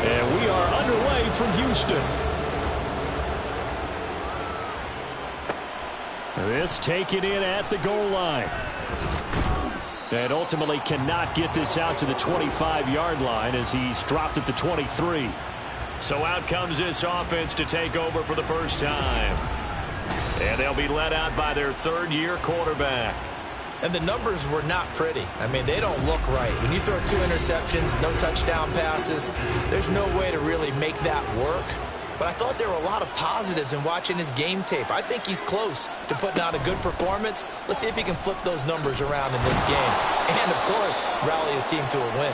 And we are underway from Houston. This taken in at the goal line. And ultimately cannot get this out to the 25-yard line as he's dropped at the 23. So out comes this offense to take over for the first time. And they'll be led out by their third-year quarterback. And the numbers were not pretty. I mean, they don't look right. When you throw 2 interceptions, no touchdown passes, there's no way to really make that work. But I thought there were a lot of positives in watching his game tape. I think he's close to putting out a good performance. Let's see if he can flip those numbers around in this game. And, of course, rally his team to a win.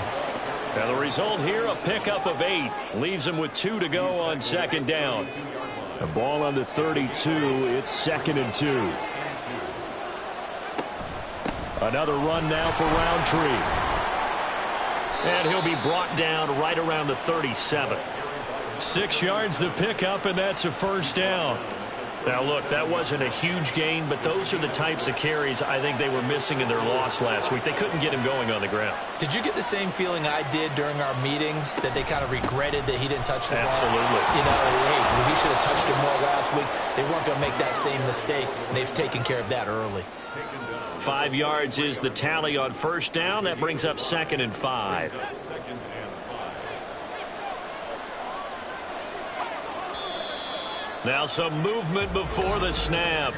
Now the result here, a pickup of 8. Leaves him with 2 to go on second down. The ball on the 32. It's 2nd and 2. Another run now for Roundtree. And he'll be brought down right around the 37. 6 yards the pickup, and that's a first down. Now, look, that wasn't a huge gain, but those are the types of carries I think they were missing in their loss last week. They couldn't get him going on the ground. Did you get the same feeling I did during our meetings, that they kind of regretted that he didn't touch the ball? Absolutely. You know, hey, he should have touched it more last week. They weren't going to make that same mistake, and they've taken care of that early. 5 yards is the tally on first down. That brings up 2nd and 5. Now some movement before the snap.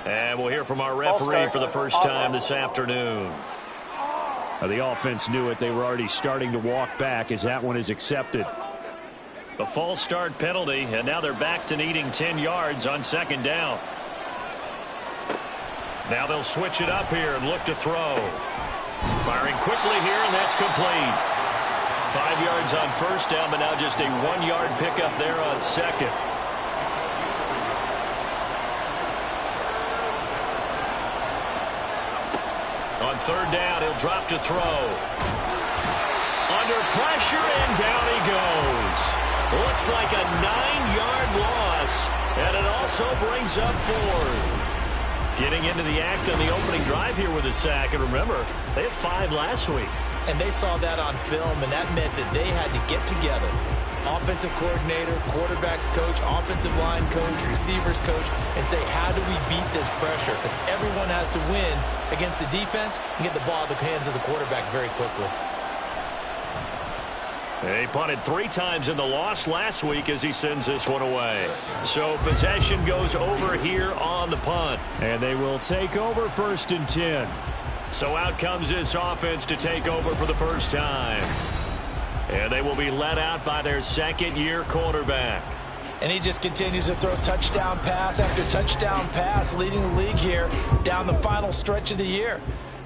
And we'll hear from our referee for the first time this afternoon. The offense knew it. They were already starting to walk back as that one is accepted. A false start penalty, and now they're back to needing 10 yards on second down. Now they'll switch it up here and look to throw. Firing quickly here, and that's complete. 5 yards on first down, but now just a 1-yard pickup there on second. On third down, he'll drop to throw. Under pressure, and down he goes. Looks like a 9-yard loss, and it also brings up 4th. Getting into the act on the opening drive here with a sack. And remember, they had 5 last week. And they saw that on film, and that meant that they had to get together. Offensive coordinator, quarterback's coach, offensive line coach, receivers coach, and say, how do we beat this pressure? Because everyone has to win against the defense and get the ball out of the hands of the quarterback very quickly. He punted 3 times in the loss last week as he sends this one away. So possession goes over here on the punt. And they will take over 1st and 10. So out comes this offense to take over for the first time. And they will be led out by their 2nd-year quarterback. And he just continues to throw touchdown pass after touchdown pass, leading the league here down the final stretch of the year.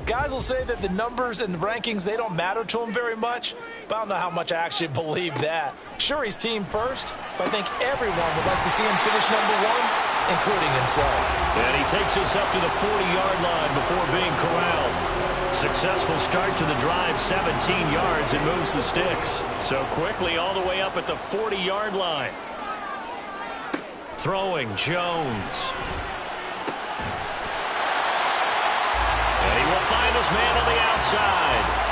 Guys will say that the numbers and the rankings, they don't matter to him very much, but I don't know how much I actually believe that. Sure, he's team first, but I think everyone would like to see him finish number 1, including himself. And he takes us up to the 40-yard line before being corralled. Successful start to the drive, 17 yards, and moves the sticks. So quickly all the way up at the 40-yard line. Throwing, Jones. And he will find his man on the outside.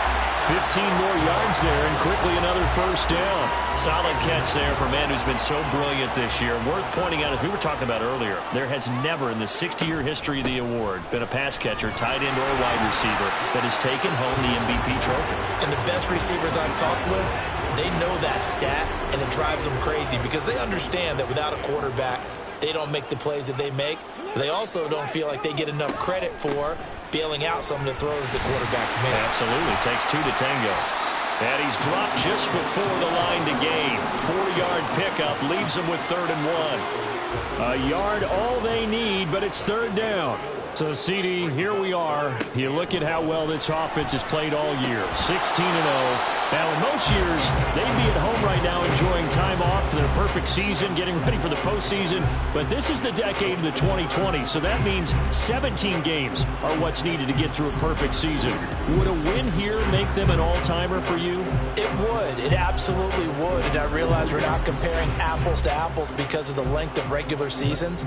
15 more yards there, and quickly another first down. Solid catch there for a man who's been so brilliant this year. Worth pointing out, as we were talking about earlier, there has never in the 60-year history of the award been a pass catcher, tight end, or wide receiver that has taken home the MVP trophy. And the best receivers I've talked with, they know that stat, and it drives them crazy because they understand that without a quarterback, they don't make the plays that they make. They also don't feel like they get enough credit for bailing out some of the throws the quarterbacks make. Absolutely. Takes two to tango. And he's dropped just before the line to gain. 4-yard pickup leaves him with 3rd and 1. A yard all they need, but it's 3rd down. So, CD, here we are. You look at how well this offense has played all year. 16-0. Now, in most years, they'd be at home right now enjoying time off for their perfect season, getting ready for the postseason. But this is the decade of the 2020s, so that means 17 games are what's needed to get through a perfect season. Would a win here make them an all-timer for you? It would. It absolutely would. And I realize we're not comparing apples to apples because of the length of regular seasons.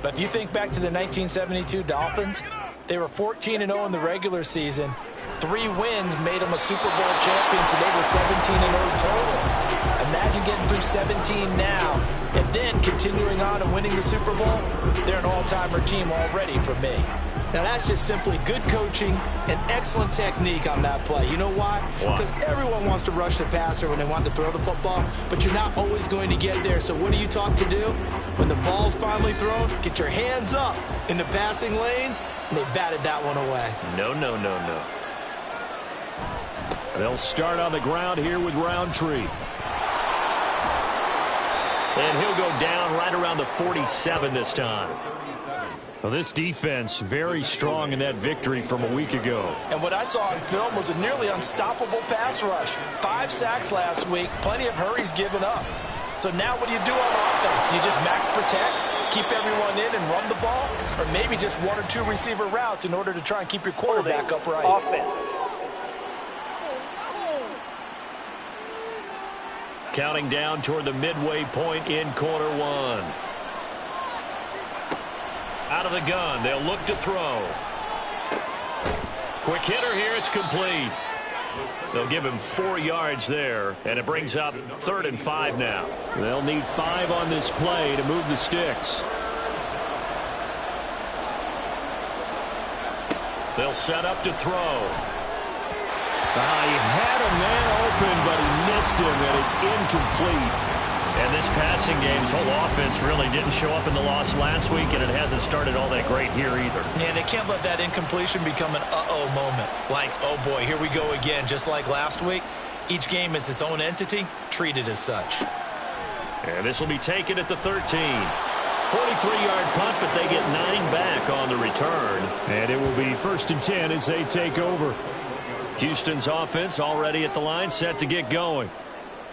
But if you think back to the 1972 Dolphins, they were 14-0 in the regular season. 3 wins made them a Super Bowl champion, so they were 17-0 total. Imagine getting through 17 now and then continuing on and winning the Super Bowl. They're an all-timer team already for me. Now, that's just simply good coaching and excellent technique on that play. You know why? Because everyone wants to rush the passer when they want to throw the football, but you're not always going to get there. So what are you taught to do? When the ball's finally thrown, get your hands up in the passing lanes, and they batted that one away. No. They'll start on the ground here with Roundtree. And he'll go down right around the 47 this time. Well, this defense very strong in that victory from a week ago. And what I saw on film was a nearly unstoppable pass rush. 5 sacks last week, plenty of hurries given up. So now what do you do on offense? You just max protect, keep everyone in and run the ball, or maybe just 1 or 2 receiver routes in order to try and keep your quarterback upright. Counting down toward the midway point in quarter 1. Out of the gun, they'll look to throw. Quick hitter here, it's complete. They'll give him 4 yards there, and it brings up 3rd and 5 now. They'll need 5 on this play to move the sticks. They'll set up to throw. He had a man open, but he missed him, and it's incomplete. And this passing game's whole offense really didn't show up in the loss last week, and it hasn't started all that great here either. Yeah, and they can't let that incompletion become an uh-oh moment. Like, oh boy, here we go again, just like last week. Each game is its own entity, treated as such. And this will be taken at the 13. 43-yard punt, but they get 9 back on the return. And it will be 1st and 10 as they take over. Houston's offense already at the line, set to get going.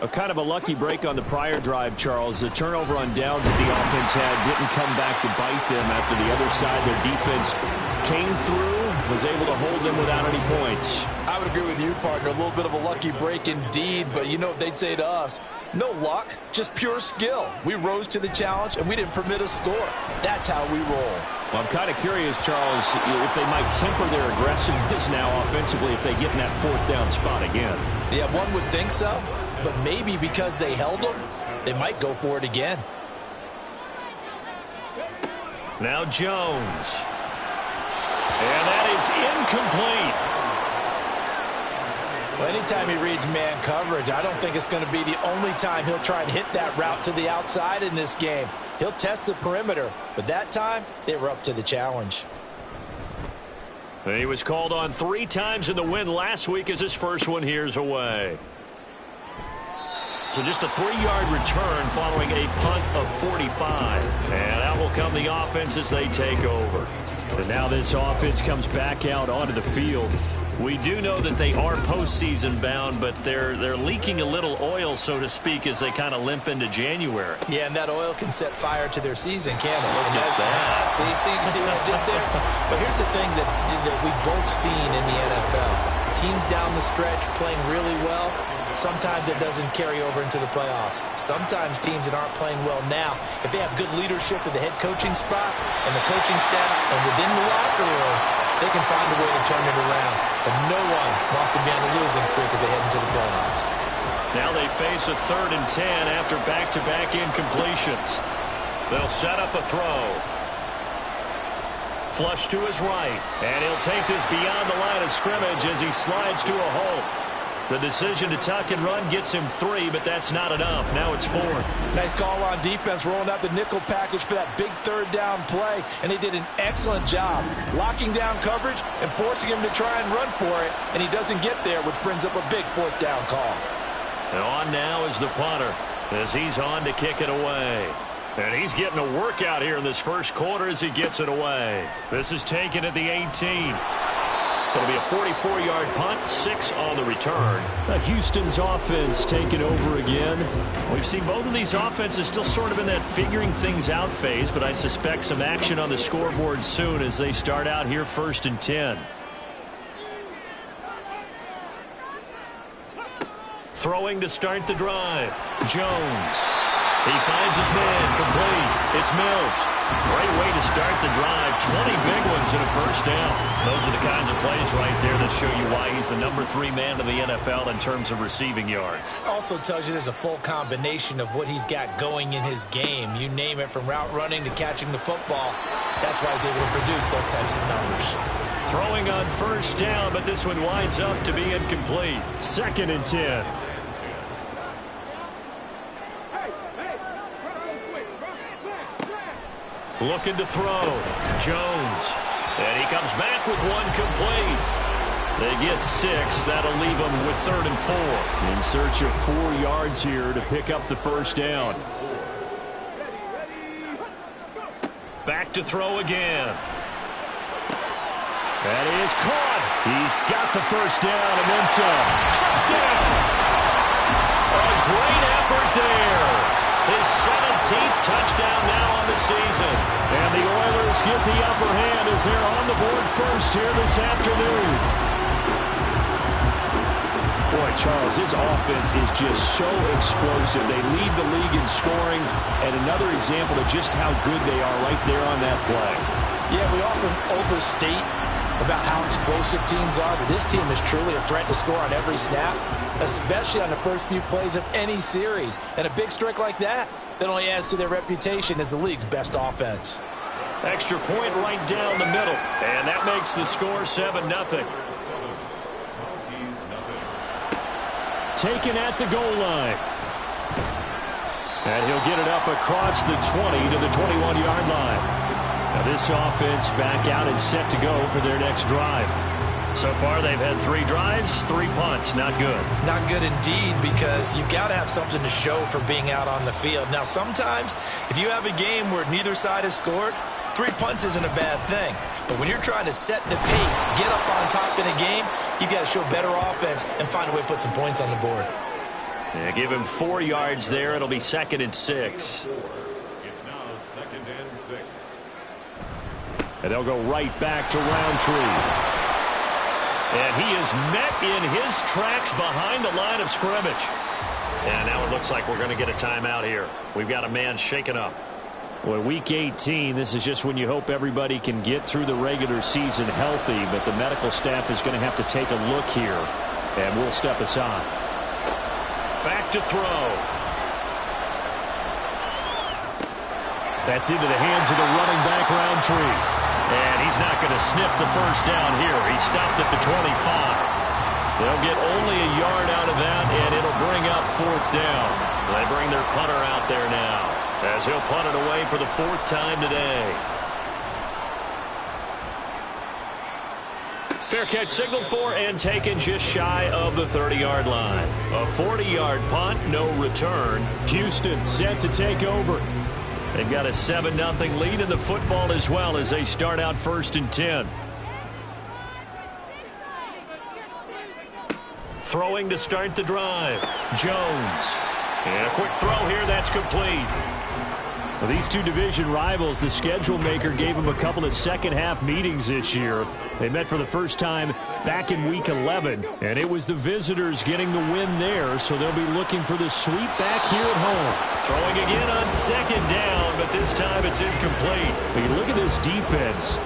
A kind of a lucky break on the prior drive, Charles. The turnover on downs that the offense had didn't come back to bite them after the other side. Their defense came through, was able to hold them without any points. I would agree with you, partner. A little bit of a lucky break indeed, but you know what they'd say to us? No luck, just pure skill. We rose to the challenge, and we didn't permit a score. That's how we roll. Well, I'm kind of curious, Charles, if they might temper their aggressiveness now offensively if they get in that 4th down spot again. Yeah, one would think so, but maybe because they held them, they might go for it again. Now Jones. And that is incomplete. Well, anytime he reads man coverage, I don't think it's going to be the only time he'll try and hit that route to the outside in this game. He'll test the perimeter, but that time, they were up to the challenge. And he was called on 3 times in the win last week as his first one here's away. So just a 3-yard return following a punt of 45. And out will come the offense as they take over. And now this offense comes back out onto the field. We do know that they are postseason bound, but they're leaking a little oil, so to speak, as they kind of limp into January. Yeah, and that oil can set fire to their season, can't it? Look at that. See what I did there? But here's the thing that we've both seen in the NFL. Teams down the stretch playing really well. Sometimes it doesn't carry over into the playoffs. Sometimes teams that aren't playing well now, if they have good leadership at the head coaching spot and the coaching staff and within the locker room, they can find a way to turn it around. But no one wants to be on a losing streak as they head into the playoffs. Now they face a 3rd and 10 after back-to-back incompletions. They'll set up a throw. Flush to his right. And he'll take this beyond the line of scrimmage as he slides to a hole. The decision to tuck and run gets him 3, but that's not enough. Now it's 4th. Nice call on defense, rolling out the nickel package for that big third down play, and they did an excellent job locking down coverage and forcing him to try and run for it, and he doesn't get there, which brings up a big 4th down call. And on now is the punter as he's on to kick it away. And he's getting a workout here in this first quarter as he gets it away. This is taken at the 18. It'll be a 44-yard punt, 6 on the return. Houston's offense taking over again. We've seen both of these offenses still sort of in that figuring things out phase, but I suspect some action on the scoreboard soon as they start out here 1st and 10. Throwing to start the drive. Jones. He finds his man, complete. It's Mills. Great way to start the drive. 20 big ones and a first down. Those are the kinds of plays right there that show you why he's the number 3 man in the NFL in terms of receiving yards. Also tells you there's a full combination of what he's got going in his game. You name it, from route running to catching the football. That's why he's able to produce those types of numbers. Throwing on first down, but this one winds up to be incomplete. 2nd and 10. Looking to throw. Jones. And he comes back with one complete. They get 6. That'll leave them with 3rd and 4. In search of 4 yards here to pick up the first down. Back to throw again. That is caught. He's got the first down and then some. Touchdown! A great effort there. His 17th touchdown now on the season. And the Oilers get the upper hand as they're on the board first here this afternoon. Boy, Charles, this offense is just so explosive. They lead the league in scoring, and another example of just how good they are right there on that play. Yeah, we often overstate about how explosive teams are, but this team is truly a threat to score on every snap, especially on the first few plays of any series. And a big streak like that only adds to their reputation as the league's best offense. Extra point right down the middle, and that makes the score 7-0. Taken at the goal line. And he'll get it up across the 20 to the 21-yard line. Now this offense back out and set to go for their next drive. So far they've had 3 drives, 3 punts. Not good. Not good indeed, because you've got to have something to show for being out on the field. Now sometimes if you have a game where neither side has scored, 3 punts isn't a bad thing. But when you're trying to set the pace, get up on top in a game, you've got to show better offense and find a way to put some points on the board. Yeah, give him 4 yards there. It'll be 2nd and 6. It's now 2nd and 6. And they'll go right back to Roundtree. And he is met in his tracks behind the line of scrimmage. And now it looks like we're going to get a timeout here. We've got a man shaken up. Well, week 18, this is just when you hope everybody can get through the regular season healthy, but the medical staff is going to have to take a look here, and we'll step aside. Back to throw. That's into the hands of the running back, Roundtree. And he's not going to sniff the first down here. He stopped at the 25. They'll get only a yard out of that, and it'll bring up 4th down. They bring their punter out there now, as he'll punt it away for the 4th time today. Fair catch signaled for and taken just shy of the 30-yard line. A 40-yard punt, no return. Houston set to take over. They've got a 7-0 lead in the football as well as they start out 1st and 10. Throwing to start the drive. Jones. And a quick throw here that's complete. Well, these two division rivals, the schedule maker gave them a couple of second-half meetings this year. They met for the first time back in Week 11, and it was the visitors getting the win there, so they'll be looking for the sweep back here at home. Throwing again on 2nd down, but this time it's incomplete. But you look at this defense.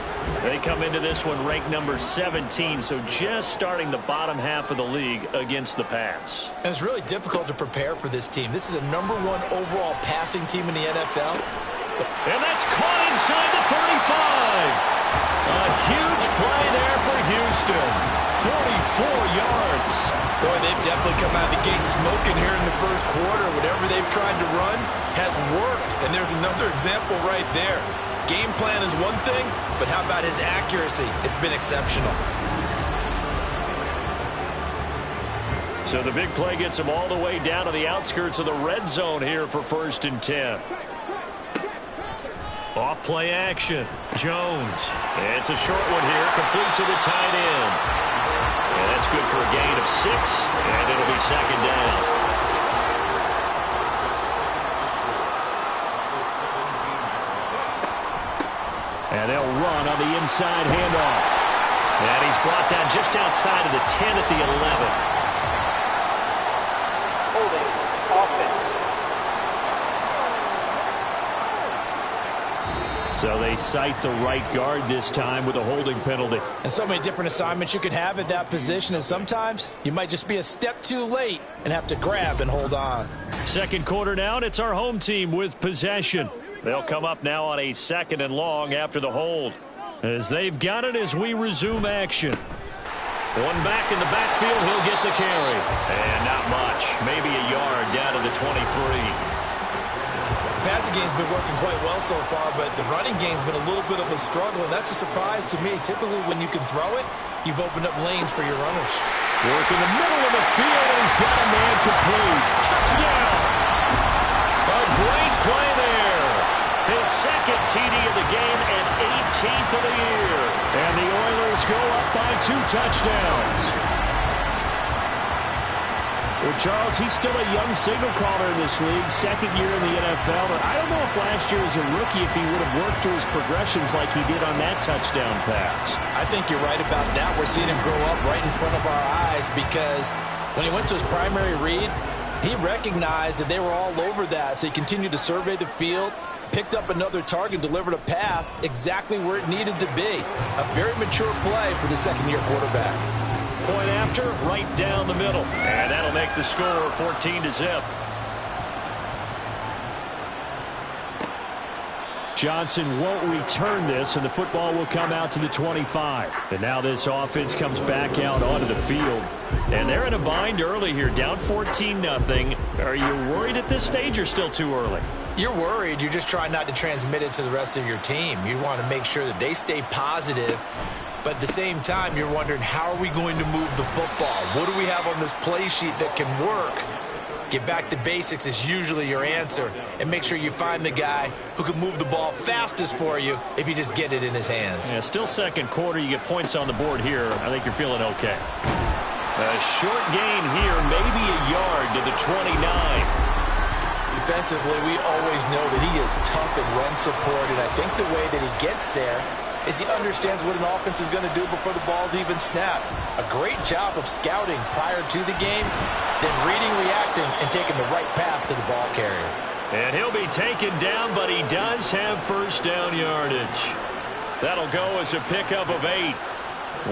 They come into this one ranked number 17, so just starting the bottom half of the league against the pass. And it's really difficult to prepare for this team. This is a #1 overall passing team in the NFL. And that's caught inside the 35. A huge play there for Houston. yards. Boy, they've definitely come out of the gate smoking here in the first quarter. Whatever they've tried to run has worked. And there's another example right there. Game plan is one thing, but how about his accuracy? It's been exceptional. So the big play gets him all the way down to the outskirts of the red zone here for 1st and 10. Off play action. Jones. It's a short one here, complete to the tight end. And that's good for a gain of 6, and it'll be 2nd down. And they'll run on the inside handoff. And he's brought down just outside of the 10 at the 11. So they cite the right guard this time with a holding penalty. And so many different assignments you can have at that position, and sometimes you might just be a step too late and have to grab and hold on. Second quarter now, and it's our home team with possession. They'll come up now on a 2nd and long after the hold. As they've got it as we resume action. One back in the backfield, he'll get the carry. And not much, maybe a yard down to the 23. The passing game's been working quite well so far, but the running game's been a little bit of a struggle, and that's a surprise to me. Typically, when you can throw it, you've opened up lanes for your runners. Work in the middle of the field, and he's got a man complete. Touchdown! A great play there. His 2nd TD of the game and 18th of the year. And the Oilers go up by 2 touchdowns. Well, Charles, he's still a young signal caller in this league, 2nd year in the NFL. But I don't know if last year as a rookie, if he would have worked through his progressions like he did on that touchdown pass. I think you're right about that. We're seeing him grow up right in front of our eyes because when he went to his primary read, he recognized that they were all over that. So he continued to survey the field, picked up another target, delivered a pass exactly where it needed to be. A very mature play for the 2nd-year quarterback. Point after, right down the middle. And that'll make the score 14-0. Johnson won't return this, and the football will come out to the 25. And now this offense comes back out onto the field. And they're in a bind early here, down 14-0. Are you worried at this stage or still too early? You're worried. You're just trying not to transmit it to the rest of your team. You want to make sure that they stay positive. But at the same time, you're wondering, how are we going to move the football? What do we have on this play sheet that can work? Get back to basics is usually your answer. And make sure you find the guy who can move the ball fastest for you if you just get it in his hands. Yeah, still 2nd quarter. You get points on the board here. I think you're feeling okay. A short gain here, maybe a yard to the 29. Defensively, we always know that he is tough in run support, and I think the way that he gets there is he understands what an offense is going to do before the ball's even snapped. A great job of scouting prior to the game, then reading, reacting, and taking the right path to the ball carrier. And he'll be taken down, but he does have 1st down yardage. That'll go as a pickup of 8.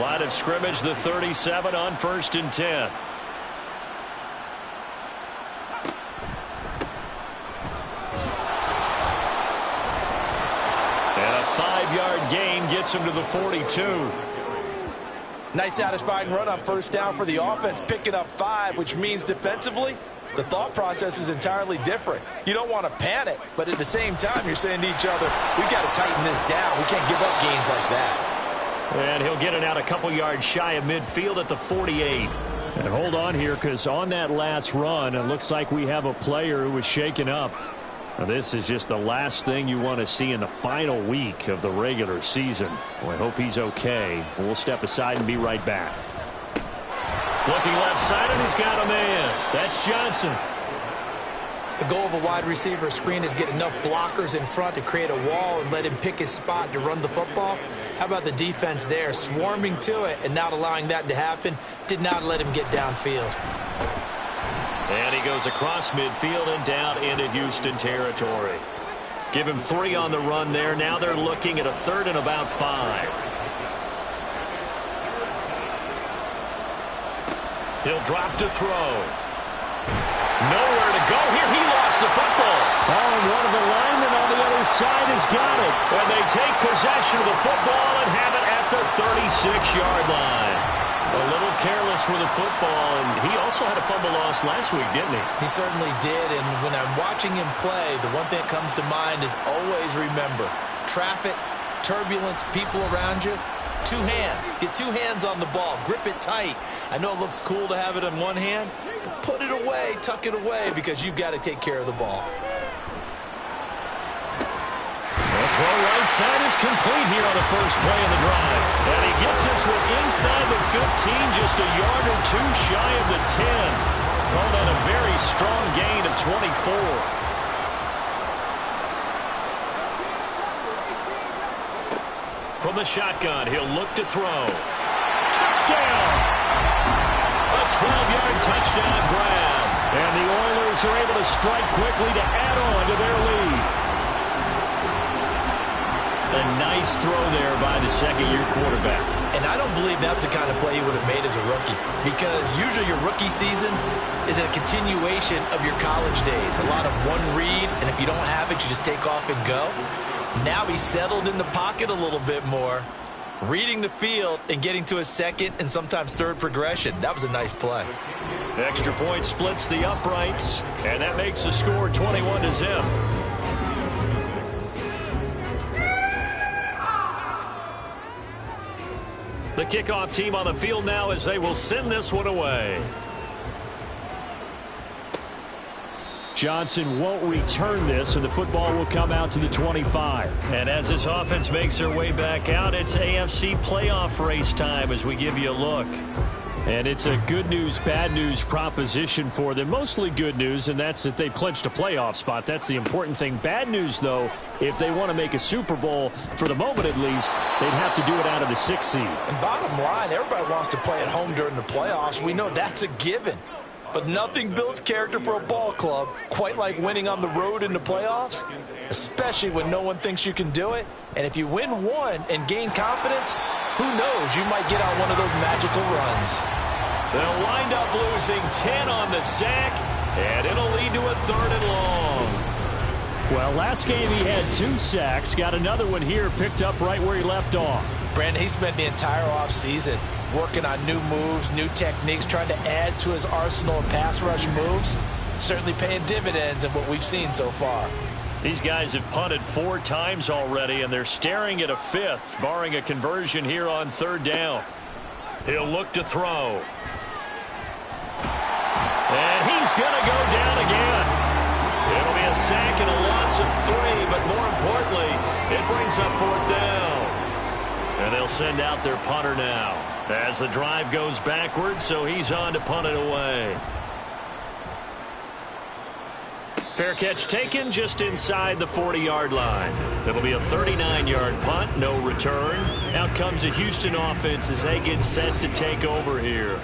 Line of scrimmage, the 37 on 1st and 10. Yard gain gets him to the 42. Nice satisfying run on 1st down for the offense, picking up 5, which means defensively, the thought process is entirely different. You don't want to panic, but at the same time, you're saying to each other, we've got to tighten this down. We can't give up gains like that. And he'll get it out a couple yards shy of midfield at the 48. And hold on here, because on that last run, it looks like we have a player who was shaken up. Now, this is just the last thing you want to see in the final week of the regular season. Well, I hope he's okay. We'll step aside and be right back. Looking left side, and he's got a man. That's Johnson. The goal of a wide receiver screen is get enough blockers in front to create a wall and let him pick his spot to run the football. How about the defense there, swarming to it and not allowing that to happen? Did not let him get downfield. And he goes across midfield and down into Houston territory. Give him 3 on the run there. Now they're looking at a 3rd and about 5. He'll drop to throw. Nowhere to go here. He lost the football. Oh, and one of the linemen on the other side has got it. And they take possession of the football and have it at the 36-yard line. A little careless with the football, and he also had a fumble loss last week, didn't he? He certainly did, and when I'm watching him play, the one thing that comes to mind is always remember, traffic, turbulence, people around you, two hands. Get two hands on the ball. Grip it tight. I know it looks cool to have it in one hand, but put it away, tuck it away, because you've got to take care of the ball. The throw right side is complete here on the first play of the drive. And he gets this one inside the 15, just a yard or two shy of the 10. Called that a very strong gain of 24. From the shotgun, he'll look to throw. Touchdown! A 12-yard touchdown grab. And the Oilers are able to strike quickly to add on to their lead. A nice throw there by the second-year quarterback. And I don't believe that's the kind of play he would have made as a rookie, because usually your rookie season is a continuation of your college days. A lot of one read, and if you don't have it, you just take off and go. Now he's settled in the pocket a little bit more, reading the field and getting to a second and sometimes third progression. That was a nice play. Extra point splits the uprights, and that makes the score 21-0. The kickoff team on the field now as they will send this one away. Johnson won't return this, and the football will come out to the 25. And as this offense makes their way back out, it's AFC playoff race time as we give you a look. And it's a good news, bad news proposition for them. Mostly good news, and that's that they clinched a playoff spot. That's the important thing. Bad news, though, if they want to make a Super Bowl, for the moment at least, they'd have to do it out of the 6th seed. And bottom line, everybody wants to play at home during the playoffs. We know that's a given. But nothing builds character for a ball club quite like winning on the road in the playoffs, especially when no one thinks you can do it. And if you win one and gain confidence, who knows, you might get on one of those magical runs. They'll wind up losing 10 on the sack, and it'll lead to a 3rd and long. Well, last game he had 2 sacks, got another one here, picked up right where he left off. Brandon, he spent the entire offseason working on new moves, new techniques, trying to add to his arsenal of pass rush moves. Certainly paying dividends in what we've seen so far. These guys have punted 4 times already, and they're staring at a 5th, barring a conversion here on 3rd down. He'll look to throw. And he's going to go down again. It'll be a sack and a loss of 3, but more importantly, it brings up 4th down. And they'll send out their punter now as the drive goes backwards, so he's on to punt it away. Fair catch taken just inside the 40-yard line. It'll be a 39-yard punt, no return. Out comes the Houston offense as they get set to take over here.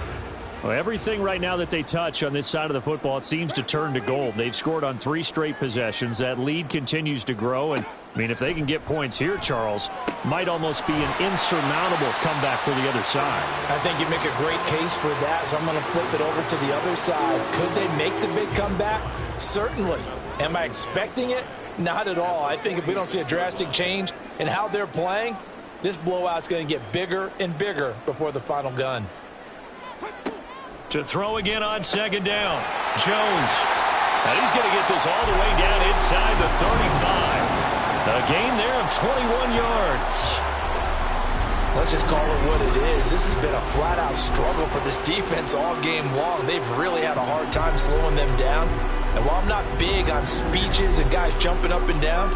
Well, everything right now that they touch on this side of the football, it seems to turn to gold. They've scored on 3 straight possessions. That lead continues to grow. And, I mean, if they can get points here, Charles, might almost be an insurmountable comeback for the other side. I think you make a great case for that, so I'm going to flip it over to the other side. Could they make the big comeback? Certainly. Am I expecting it? Not at all. I think if we don't see a drastic change in how they're playing, this blowout's going to get bigger and bigger before the final gun. To throw again on 2nd down. Jones. And he's going to get this all the way down inside the 35. A gain there of 21 yards. Let's just call it what it is. This has been a flat-out struggle for this defense all game long. They've really had a hard time slowing them down. And while I'm not big on speeches and guys jumping up and down,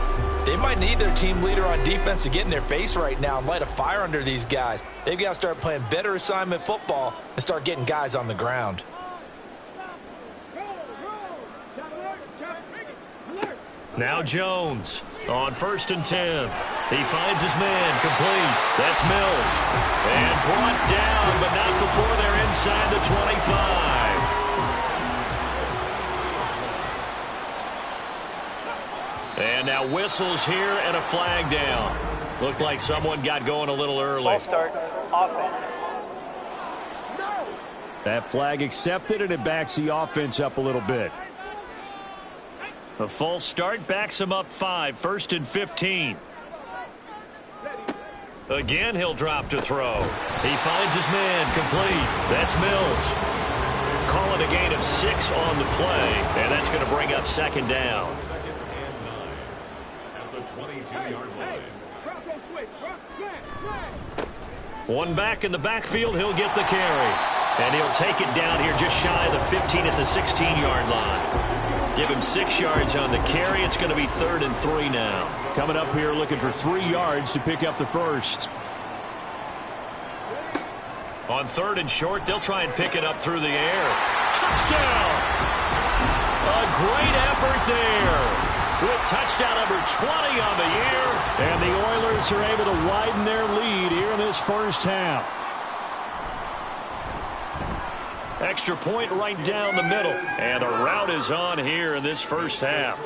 they might need their team leader on defense to get in their face right now and light a fire under these guys. They've got to start playing better assignment football and start getting guys on the ground. Now Jones on 1st and 10. He finds his man complete. That's Mills. And brought down, but not before they're inside the 25. And now whistles here and a flag down. Looked like someone got going a little early. Ball start, offense. That flag accepted, and it backs the offense up a little bit. A false start backs them up 5, 1st and 15. Again, he'll drop to throw. He finds his man, complete. That's Mills. Calling a gain of 6 on the play, and that's going to bring up second down. Second and 9 at the 22-yard line. One back in the backfield, he'll get the carry. And he'll take it down here just shy of the 15 at the 16-yard line. Give him 6 yards on the carry. It's going to be 3rd and 3 now. Coming up here looking for 3 yards to pick up the first. On 3rd and short, they'll try and pick it up through the air. Touchdown! A great effort there. With touchdown number 20 on the year. And the Oilers are able to widen their lead here in this first half. Extra point right down the middle. And a rout is on here in this first half.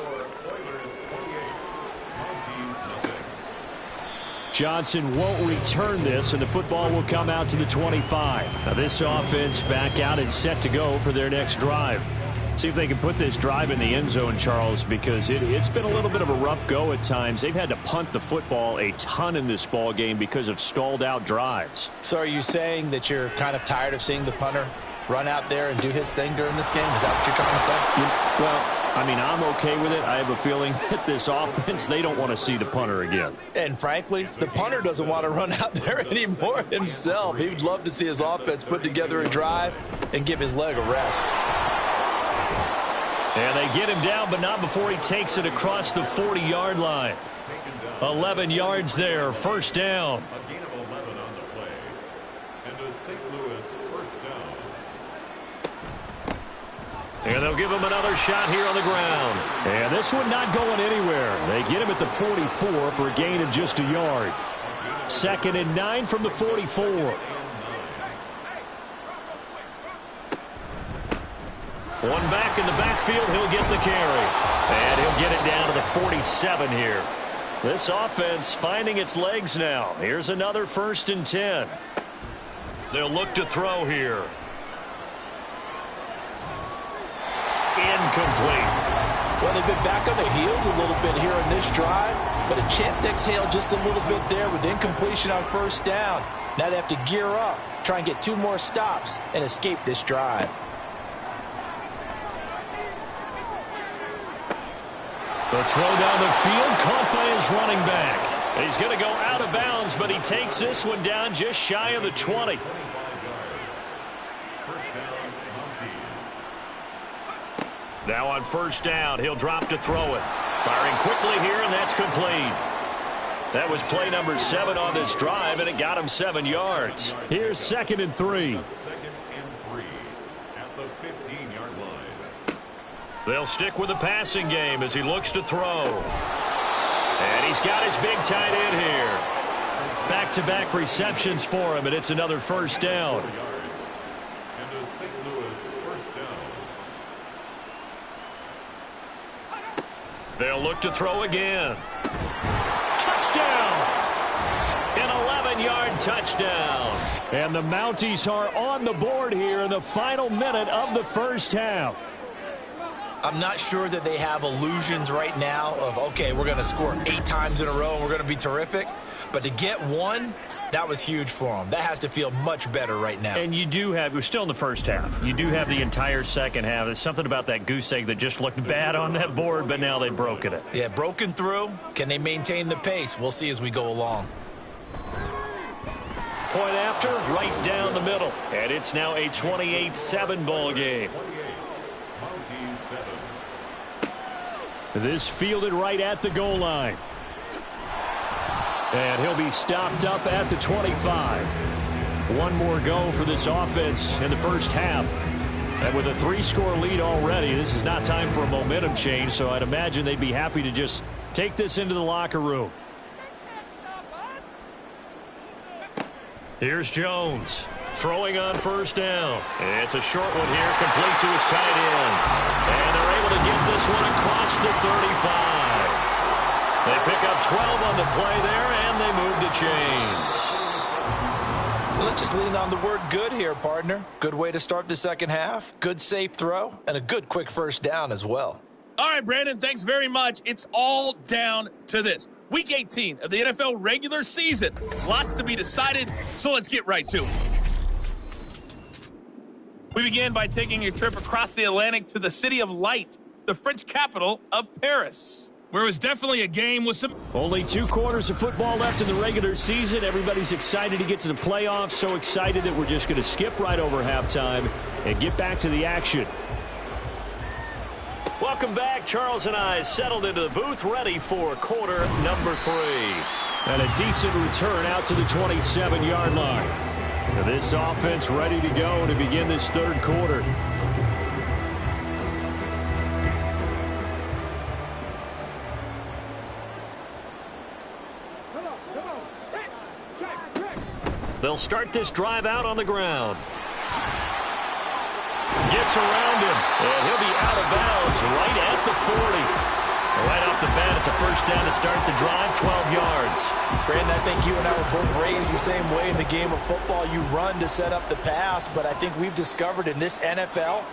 Johnson won't return this, and the football will come out to the 25. Now this offense back out and set to go for their next drive. See if they can put this drive in the end zone, Charles, because it's been a little bit of a rough go at times. They've had to punt the football a ton in this ball game because of stalled out drives. So are you saying that you're kind of tired of seeing the punter run out there and do his thing during this game? Is that what you're trying to say? Well, I mean, I'm okay with it. I have a feeling that this offense, they don't want to see the punter again. And frankly, the punter doesn't want to run out there anymore himself. He would love to see his offense put together a drive and give his leg a rest. And they get him down, but not before he takes it across the 40-yard line. 11 yards there, first down. A gain of 11 on the play. And a St. Louis first down. And they'll give him another shot here on the ground. And this one not going anywhere. They get him at the 44 for a gain of just a yard. 2nd and 9 from the 44. One back in the backfield, he'll get the carry. And he'll get it down to the 47 here. This offense finding its legs now. Here's another 1st and 10. They'll look to throw here. Incomplete. Well, they've been back on their heels a little bit here in this drive, but a chance to exhale just a little bit there with incompletion on first down. Now they have to gear up, try and get 2 more stops, and escape this drive. The throw down the field, caught by his running back. He's going to go out of bounds, but he takes this one down just shy of the 20. Now on first down, he'll drop to throw it. Firing quickly here, and that's complete. That was play number 7 on this drive, and it got him 7 yards. Here's 2nd and 3. 2nd and 3 at the 15-yard line. They'll stick with the passing game as he looks to throw. And he's got his big tight end here. Back-to-back receptions for him, and it's another first down. And a St. Louis first down. They'll look to throw again. Touchdown! An 11-yard touchdown. And the Mounties are on the board here in the final minute of the first half. I'm not sure that they have illusions right now of, okay, we're going to score 8 times in a row and we're going to be terrific. But to get 1, that was huge for them. That has to feel much better right now. And you do have, we're still in the first half. You do have the entire second half. There's something about that goose egg that just looked bad on that board, but now they've broken it. Yeah, broken through. Can they maintain the pace? We'll see as we go along. Point after, right down the middle. And it's now a 28-7 ball game. This fielded right at the goal line. And he'll be stopped up at the 25. One more go for this offense in the first half. And with a 3-score lead already, this is not time for a momentum change, so I'd imagine they'd be happy to just take this into the locker room. Here's Jones. Throwing on first down. It's a short one here, complete to his tight end. And they're able to get this one across the 35. They pick up 12 on the play there, and they move the chains. Let's just lean on the word good here, partner. Good way to start the second half. Good safe throw, and a good quick first down as well. All right, Brandon, thanks very much. It's all down to this. Week 18 of the NFL regular season. Lots to be decided, so let's get right to it. We begin by taking a trip across the Atlantic to the City of Light, the French capital of Paris, where it was definitely a game with some... Only 2 quarters of football left in the regular season. Everybody's excited to get to the playoffs, so excited that we're just going to skip right over halftime and get back to the action. Welcome back. Charles and I settled into the booth, ready for quarter number 3. And a decent return out to the 27-yard line. Now this offense ready to go to begin this third quarter. They'll start this drive out on the ground. Gets around him, and he'll be out of bounds right at the 40. Right off the bat, it's a first down to start the drive, 12 yards. Brandon, I think you and I were both raised the same way in the game of football. You run to set up the pass, but I think we've discovered in this NFL,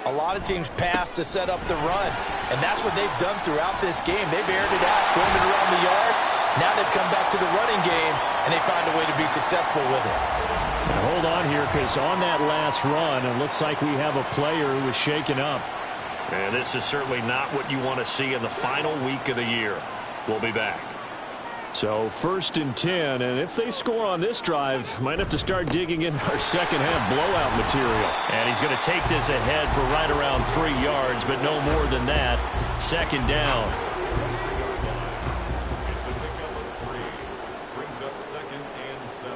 a lot of teams pass to set up the run, and that's what they've done throughout this game. They've aired it out, thrown it around the yard. Now they've come back to the running game, and they find a way to be successful with it. And hold on here, because on that last run, it looks like we have a player who was shaken up. And this is certainly not what you want to see in the final week of the year. We'll be back. So 1st and 10, and if they score on this drive, might have to start digging in our second half blowout material. And he's going to take this ahead for right around 3 yards, but no more than that. Second down. It's a pickup of 3. Brings up 2nd and 7.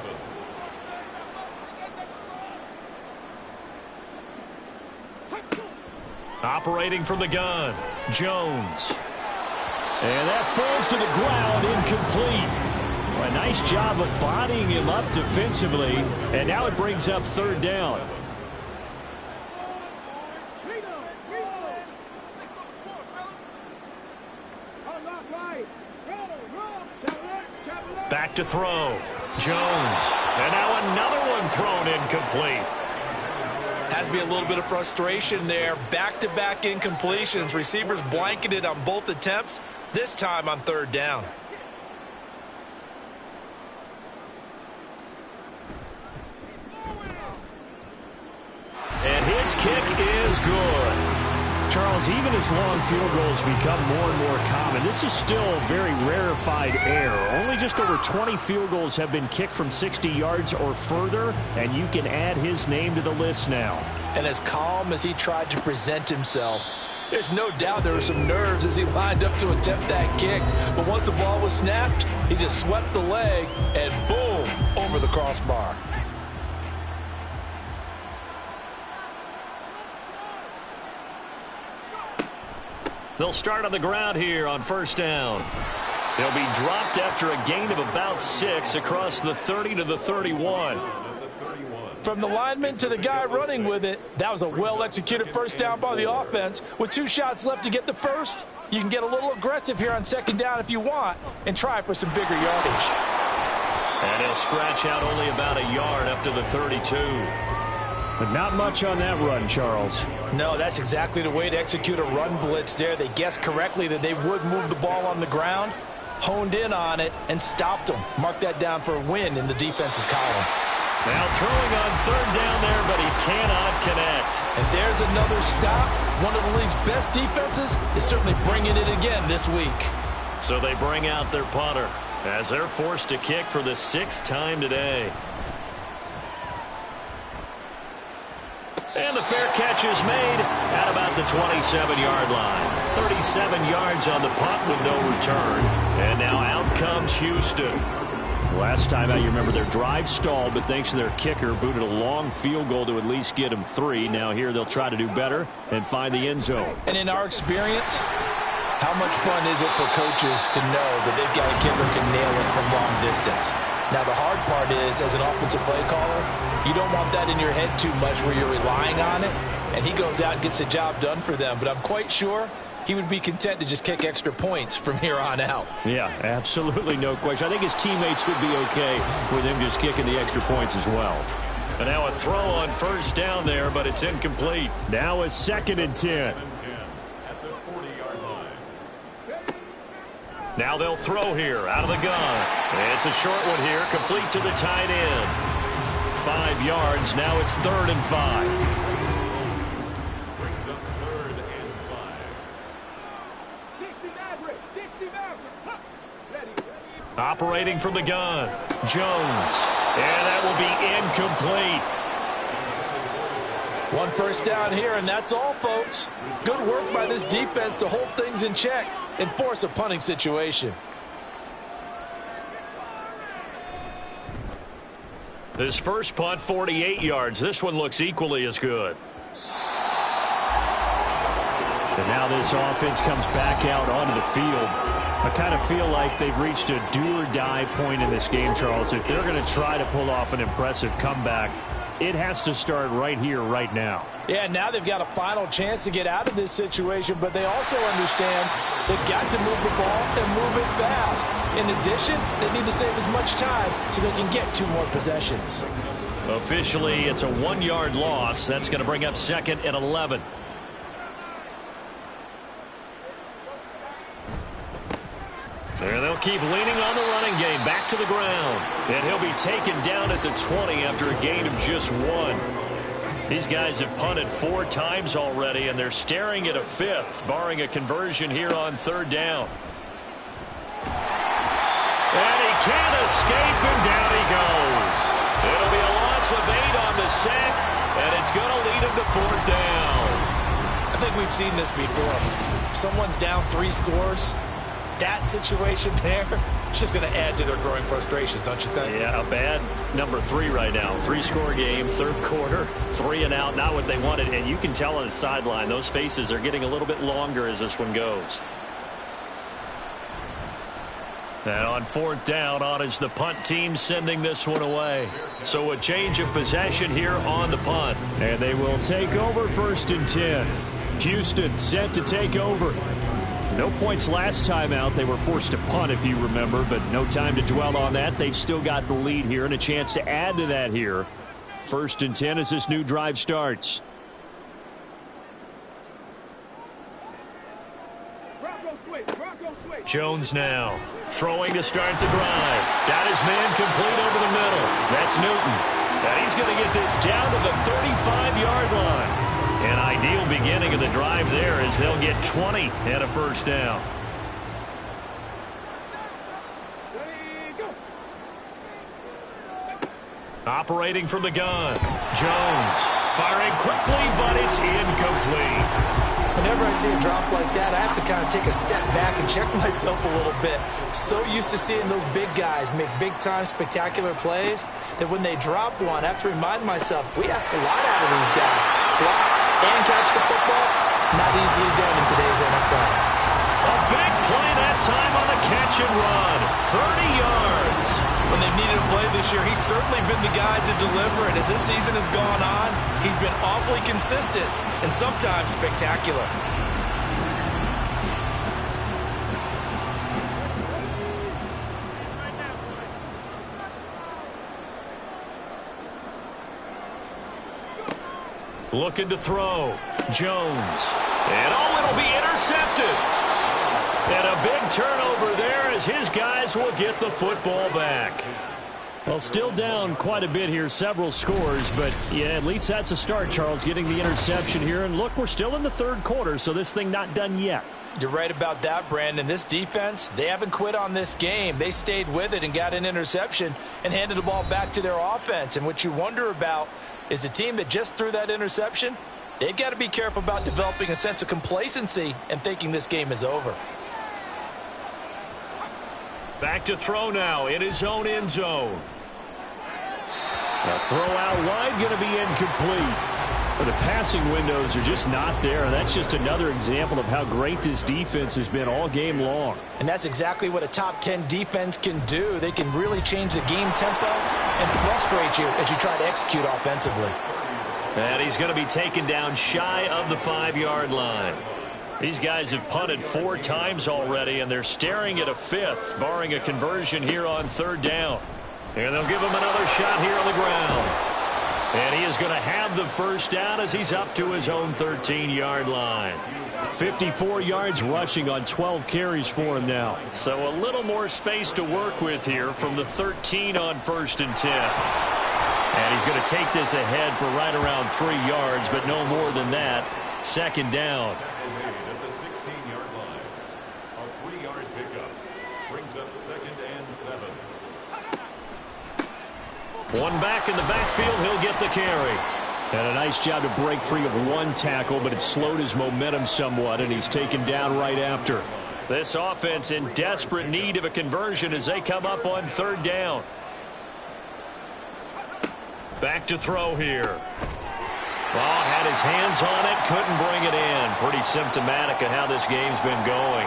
Operating from the gun, Jones. And that falls to the ground, incomplete. A nice job of bodying him up defensively, and now it brings up 3rd down. Back to throw, Jones. And now another one thrown incomplete. Has to be a little bit of frustration there. Back-to-back incompletions. Receivers blanketed on both attempts, this time on 3rd down. And his kick is good. Charles, even as long field goals become more and more common, this is still a very rarefied error. Only just over 20 field goals have been kicked from 60 yards or further, and you can add his name to the list now. And as calm as he tried to present himself, there's no doubt there were some nerves as he lined up to attempt that kick. But once the ball was snapped, he just swept the leg and boom, over the crossbar. They'll start on the ground here on 1st down. They'll be dropped after a gain of about 6 across the 30 to the 31. From the lineman to the guy running with it, that was a well-executed first down by the offense. With 2 shots left to get the first, you can get a little aggressive here on 2nd down if you want and try for some bigger yardage. And he'll scratch out only about a yard up to the 32. But not much on that run, Charles. No, that's exactly the way to execute a run blitz there. They guessed correctly that they would move the ball on the ground, honed in on it, and stopped them. Mark that down for a win in the defense's column. Now throwing on 3rd down there, but he cannot connect. And there's another stop. One of the league's best defenses is certainly bringing it again this week. So they bring out their punter as they're forced to kick for the 6th time today. And the fair catch is made at about the 27-yard line. 37 yards on the punt with no return. And now out comes Houston. Last time out, you remember their drive stalled, but thanks to their kicker, booted a long field goal to at least get them 3. Now here they'll try to do better and find the end zone. And in our experience, how much fun is it for coaches to know that they've got a kicker who can nail it from long distance? Now, the hard part is, as an offensive play caller, you don't want that in your head too much where you're relying on it, and he goes out and gets the job done for them. But I'm quite sure he would be content to just kick extra points from here on out. Yeah, absolutely no question. I think his teammates would be okay with him just kicking the extra points as well. And now a throw on 1st down there, but it's incomplete. Now a 2nd and 10. At the 40-yard line. Now they'll throw here out of the gun. It's a short one here, complete to the tight end. 5 yards. Now it's 3rd and 5. Brings up 3rd and 5. Operating from the gun. Jones. And that will be incomplete. 1 first down here, and that's all, folks. Good work by this defense to hold things in check and force a punting situation. This first punt, 48 yards. This one looks equally as good. And now this offense comes back out onto the field. I kind of feel like they've reached a do-or-die point in this game, Charles. If they're going to try to pull off an impressive comeback, it has to start right here, right now. Yeah, now they've got a final chance to get out of this situation, but they also understand they've got to move the ball and move it fast. In addition, they need to save as much time so they can get 2 more possessions. Officially, it's a 1-yard loss. That's going to bring up 2nd and 11. There they'll keep leaning on the running game. Back to the ground. And he'll be taken down at the 20 after a gain of just 1. These guys have punted 4 times already, and they're staring at a 5th, barring a conversion here on 3rd down. And he can't escape, and down he goes. It'll be a loss of 8 on the sack, and it's going to lead him to 4th down. I think we've seen this before. Someone's down 3 scores. That situation there, it's just going to add to their growing frustrations, don't you think? Yeah, a bad number 3 right now. 3-score game, 3rd quarter, 3 and out, not what they wanted. And you can tell on the sideline, those faces are getting a little bit longer as this one goes. And on 4th down, on is the punt team sending this one away. So a change of possession here on the punt. And they will take over 1st and 10. Houston set to take over. No points last time out. They were forced to punt, if you remember, but no time to dwell on that. They've still got the lead here and a chance to add to that here. 1st and 10 as this new drive starts. Jones now throwing to start the drive. Got his man complete over the middle. That's Newton. And he's going to get this down to the 35-yard line. An ideal beginning of the drive there as they'll get 20 and a 1st down. Operating from the gun. Jones firing quickly, but it's incomplete. Whenever I see a drop like that, I have to kind of take a step back and check myself a little bit. So used to seeing those big guys make big-time spectacular plays that when they drop one, I have to remind myself, we ask a lot out of these guys. Block and catch the football, not easily done in today's NFL. A big play that time on the catch and run. 30 yards. When they've needed a play this year, he's certainly been the guy to deliver. And as this season has gone on, he's been awfully consistent and sometimes spectacular. Looking to throw. Jones. And it'll be intercepted. And a big turnover there as his guys will get the football back. Well, still down quite a bit here, several scores, but yeah, at least that's a start, Charles, getting the interception here. And look, we're still in the 3rd quarter, so this thing not done yet. You're right about that, Brandon. This defense, they haven't quit on this game. They stayed with it and got an interception and handed the ball back to their offense. And what you wonder about is the team that just threw that interception, they've got to be careful about developing a sense of complacency and thinking this game is over. Back to throw now in his own end zone. A throw out wide going to be incomplete. But the passing windows are just not there. And that's just another example of how great this defense has been all game long. And that's exactly what a top 10 defense can do. They can really change the game tempo and frustrate you as you try to execute offensively. And he's going to be taken down shy of the 5-yard line. These guys have punted 4 times already, and they're staring at a 5th, barring a conversion here on 3rd down. And they'll give him another shot here on the ground. And he is going to have the first down as he's up to his own 13-yard line. 54 yards rushing on 12 carries for him now. So a little more space to work with here from the 13 on 1st and 10. And he's going to take this ahead for right around 3 yards, but no more than that. 2nd down. At the 16-yard line. A 3-yard pickup brings up 2nd and 7. One back in the backfield. He'll get the carry. And a nice job to break free of one tackle, but it slowed his momentum somewhat, and he's taken down right after. This offense in desperate need of a conversion as they come up on 3rd down. Back to throw here. Oh, had his hands on it, couldn't bring it in. Pretty symptomatic of how this game's been going.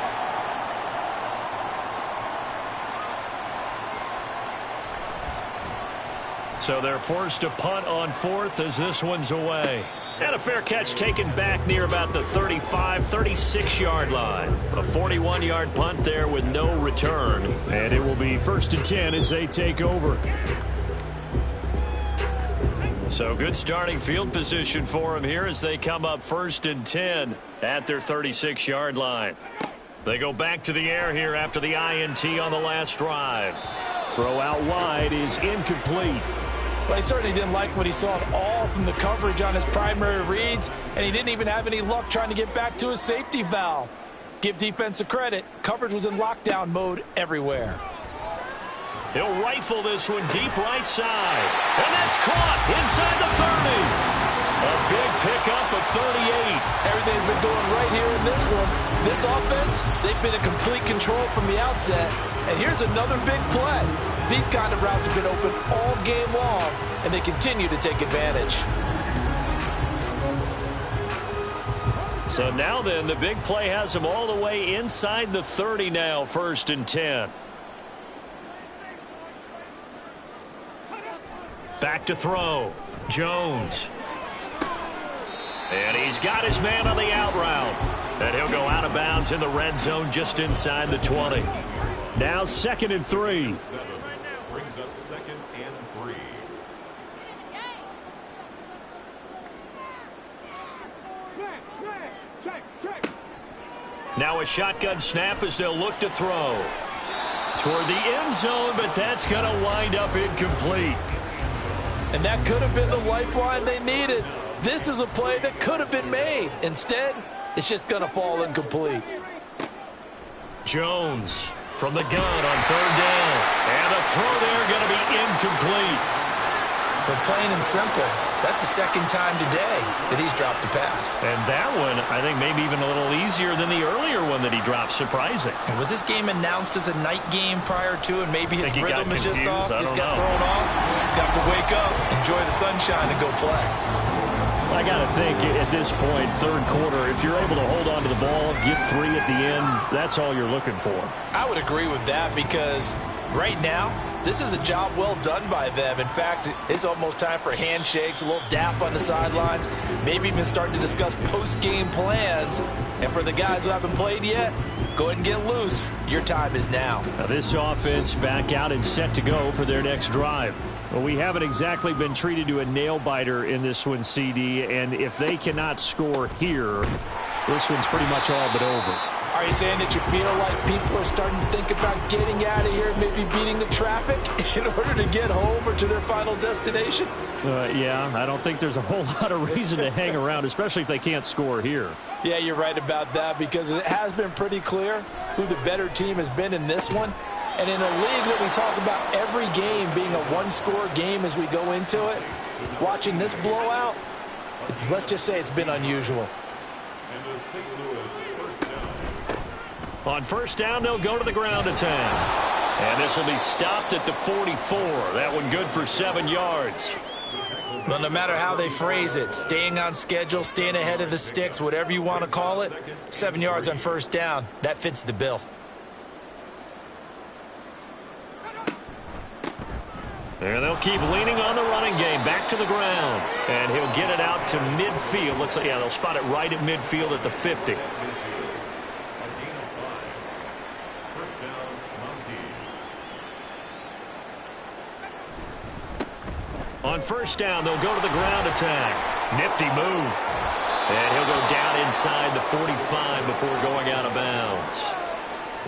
So they're forced to punt on 4th as this one's away. And a fair catch taken back near about the 35, 36-yard line. A 41-yard punt there with no return. And it will be 1st and 10 as they take over. So good starting field position for him here as they come up 1st and 10 at their 36-yard line. They go back to the air here after the INT on the last drive. Throw out wide is incomplete. Well, he certainly didn't like what he saw at all from the coverage on his primary reads, and he didn't even have any luck trying to get back to his safety valve. Give defense a credit. Coverage was in lockdown mode everywhere. He'll rifle this one deep right side. And that's caught inside the 30. A big pickup of 38. Everything's been going right here in this one. This offense, they've been in complete control from the outset. And here's another big play. These kind of routes have been open all game long, and they continue to take advantage. So now then, the big play has them all the way inside the 30 now, 1st and 10. Back to throw. Jones. And he's got his man on the out route. And he'll go out of bounds in the red zone just inside the 20. Now 2nd and 3. 7 brings up 2nd and 3. Now a shotgun snap as they'll look to throw. Toward the end zone, but that's going to wind up incomplete. And that could have been the lifeline they needed. This is a play that could have been made. Instead, it's just going to fall incomplete. Jones from the gun on 3rd down. And the throw there going to be incomplete. But plain and simple, that's the 2nd time today that he's dropped a pass. And that one, I think, maybe even a little easier than the earlier one that he dropped. Surprising. And was this game announced as a night game prior to, and maybe his rhythm is just off? He's got thrown off. He's got to wake up, enjoy the sunshine, and go play. I got to think at this point, 3rd quarter, if you're able to hold on to the ball, get 3 at the end, that's all you're looking for. I would agree with that because right now, this is a job well done by them. In fact, it's almost time for handshakes, a little dap on the sidelines, maybe even starting to discuss post-game plans. And for the guys who haven't played yet, go ahead and get loose. Your time is now. Now this offense back out and set to go for their next drive. Well, we haven't exactly been treated to a nail-biter in this one, CD, and if they cannot score here, this one's pretty much all but over. Are you saying that you feel like people are starting to think about getting out of here and maybe beating the traffic in order to get home or to their final destination? Yeah, I don't think there's a whole lot of reason to hang around, especially if they can't score here. Yeah, you're right about that because it has been pretty clear who the better team has been in this one. And in a league that we talk about every game being a one-score game as we go into it, watching this blowout, let's just say it's been unusual. And the St. Louis first down. On 1st down, they'll go to the ground attack. And this will be stopped at the 44. That one good for 7 yards. Well, no matter how they phrase it, staying on schedule, staying ahead of the sticks, whatever you want to call it, 7 yards on 1st down, that fits the bill. And they'll keep leaning on the running game. Back to the ground. And he'll get it out to midfield. Looks like, yeah, they'll spot it right at midfield at the 50. A gain of 5. First down, Montes. On first down, they'll go to the ground attack. Nifty move. And he'll go down inside the 45 before going out of bounds.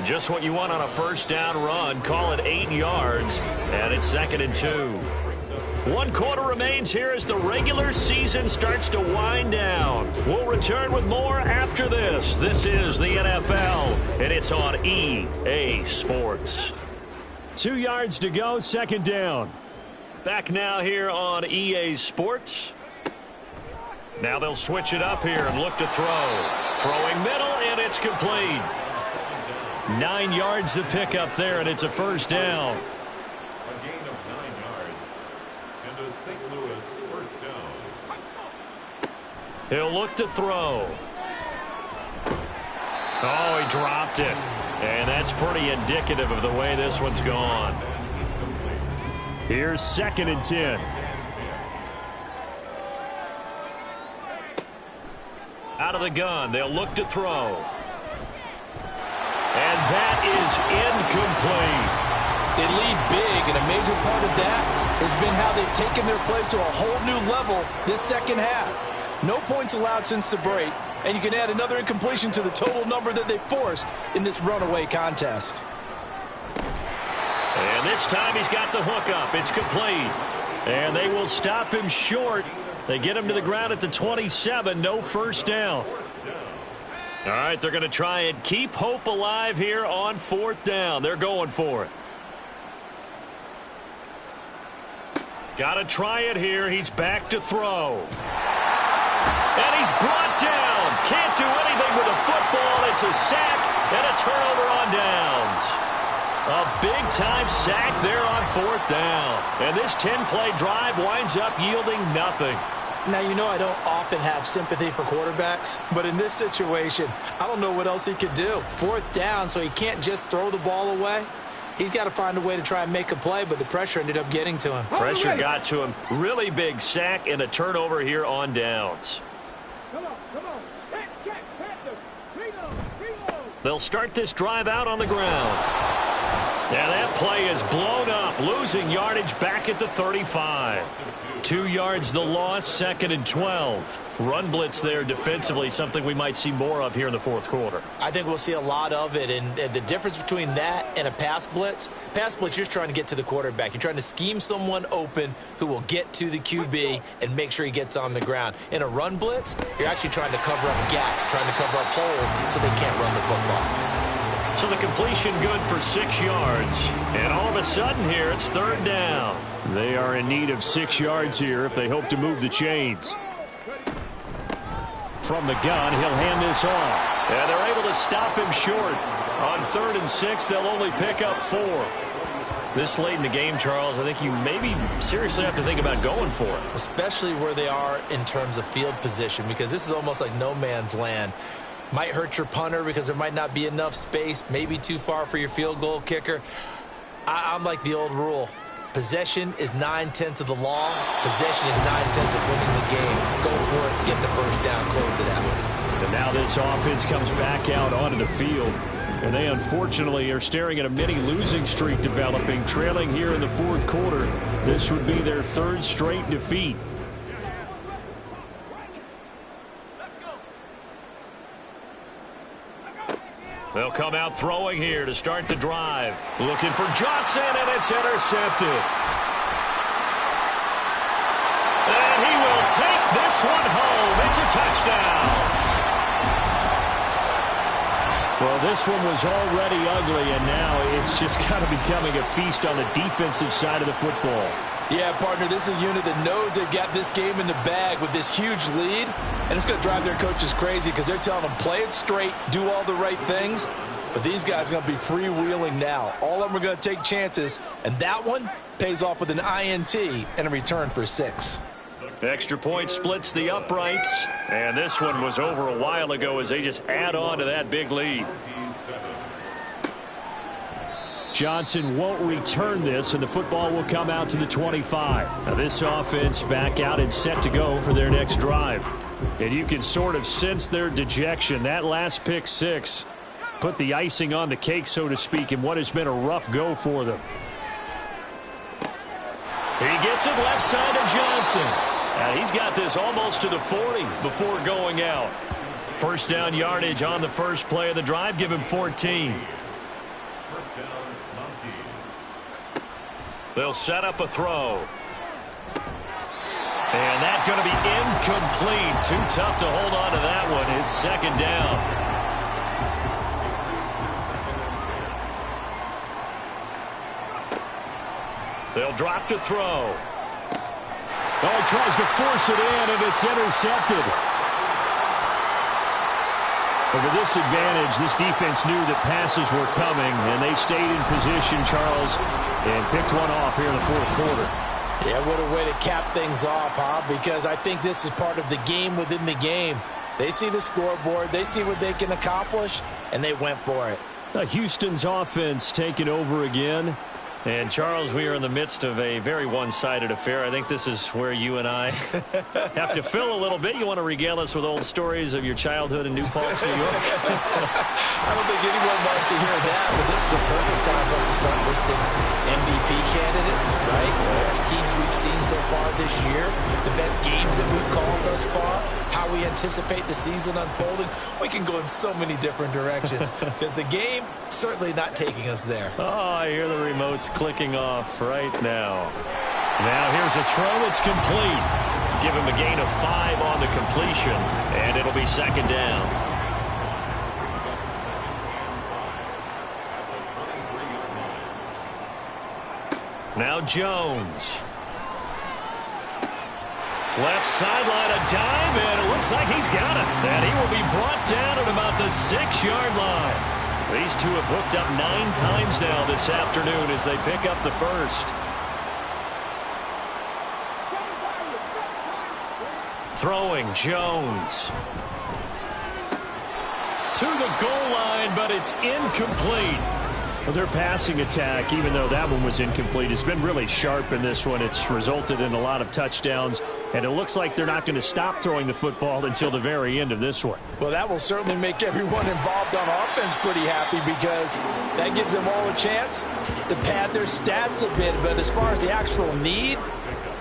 Just what you want on a first down run. Call it 8 yards, and it's 2nd and 2. 1 quarter remains here as the regular season starts to wind down. We'll return with more after this. This is the NFL, and it's on EA Sports. 2 yards to go, 2nd down. Back now here on EA Sports. Now they'll switch it up here and look to throw. Throwing middle, and it's complete. 9 yards to pick up there, and it's a first down. A gain of 9 yards. And a St. Louis first down. He'll look to throw. Oh, he dropped it. And that's pretty indicative of the way this one's gone. Here's 2nd and 10. Out of the gun, they'll look to throw. And that is incomplete. They lead big, and a major part of that has been how they've taken their play to a whole new level this second half. No points allowed since the break, and you can add another incompletion to the total number that they forced in this runaway contest. And this time he's got the hook up. It's complete. And they will stop him short. They get him to the ground at the 27. No first down. All right, they're going to try and keep hope alive here on 4th down. They're going for it. Got to try it here. He's back to throw. And he's brought down. Can't do anything with the football. It's a sack and a turnover on downs. A big-time sack there on 4th down. And this 10-play drive winds up yielding nothing. Now, you know I don't often have sympathy for quarterbacks, but in this situation, I don't know what else he could do. 4th down, so he can't just throw the ball away. He's got to find a way to try and make a play, but the pressure ended up getting to him. Pressure got to him. Really big sack and a turnover here on downs. Come on. They'll start this drive out on the ground. And that play is blown up, losing yardage back at the 35. 2 yards the loss, 2nd and 12. Run blitz there defensively, something we might see more of here in the 4th quarter. I think we'll see a lot of it, and the difference between that and a pass blitz, you're just trying to get to the quarterback. You're trying to scheme someone open who will get to the QB and make sure he gets on the ground. In a run blitz, you're actually trying to cover up gaps, trying to cover up holes so they can't run the football. So the completion good for 6 yards. And all of a sudden here, it's 3rd down. They are in need of 6 yards here if they hope to move the chains. From the gun, he'll hand this off. And they're able to stop him short. On 3rd and 6, they'll only pick up 4. This late in the game, Charles, I think you maybe seriously have to think about going for it. Especially where they are in terms of field position, because this is almost like no man's land. Might hurt your punter because there might not be enough space, maybe too far for your field goal kicker. I'm like the old rule. Possession is 9/10 of the law. Possession is 9/10 of winning the game. Go for it, get the first down, close it out. And now this offense comes back out onto the field. And they unfortunately are staring at a mini losing streak developing, trailing here in the 4th quarter. This would be their 3rd straight defeat. They'll come out throwing here to start the drive. Looking for Johnson, and it's intercepted. And he will take this one home. It's a touchdown. Well, this one was already ugly, and now it's just kind of becoming a feast on the defensive side of the football. Yeah, partner, this is a unit that knows they've got this game in the bag with this huge lead, and it's going to drive their coaches crazy because they're telling them play it straight, do all the right things, but these guys are going to be freewheeling now. All of them are going to take chances, and that one pays off with an INT and a return for 6. Extra point splits the uprights, and this one was over a while ago as they just add on to that big lead. Johnson won't return this, and the football will come out to the 25. Now this offense back out and set to go for their next drive. And you can sort of sense their dejection. That last pick 6 put the icing on the cake, so to speak, in what has been a rough go for them. He gets it left side to Johnson. And he's got this almost to the 40 before going out. First down yardage on the first play of the drive. Give him 14. First down, Montes. They'll set up a throw. And that's going to be incomplete. Too tough to hold on to that one. It's second down. They'll drop to throw. Oh, he tries to force it in, and it's intercepted. But with this advantage, this defense knew that passes were coming, and they stayed in position, Charles, and picked one off here in the fourth quarter. Yeah, what a way to cap things off, huh? Because I think this is part of the game within the game. They see the scoreboard, they see what they can accomplish, and they went for it. Houston's offense taking over again. And, Charles, we are in the midst of a very one-sided affair. I think this is where you and I have to fill a little bit. You want to regale us with old stories of your childhood in New Paltz, New York? I don't think anyone wants to hear that, but this is a perfect time for us to start listing MVP candidates, right? The best teams we've seen so far this year, the best games that we've called thus far, how we anticipate the season unfolding. We can go in so many different directions because the game certainly not taking us there. Oh, I hear the remotes clicking off right now. Now here's a throw. It's complete. Give him a gain of 5 on the completion, and it'll be second down. Now Jones. Left sideline, a dive, and it looks like he's got it. And he will be brought down at about the 6-yard line. These two have hooked up 9 times now this afternoon as they pick up the first. Throwing Jones. To the goal line, but it's incomplete. Well, their passing attack, even though that one was incomplete, has been really sharp in this one. It's resulted in a lot of touchdowns, and it looks like they're not going to stop throwing the football until the very end of this one. Well, that will certainly make everyone involved on offense pretty happy because that gives them all a chance to pad their stats a bit. But as far as the actual need,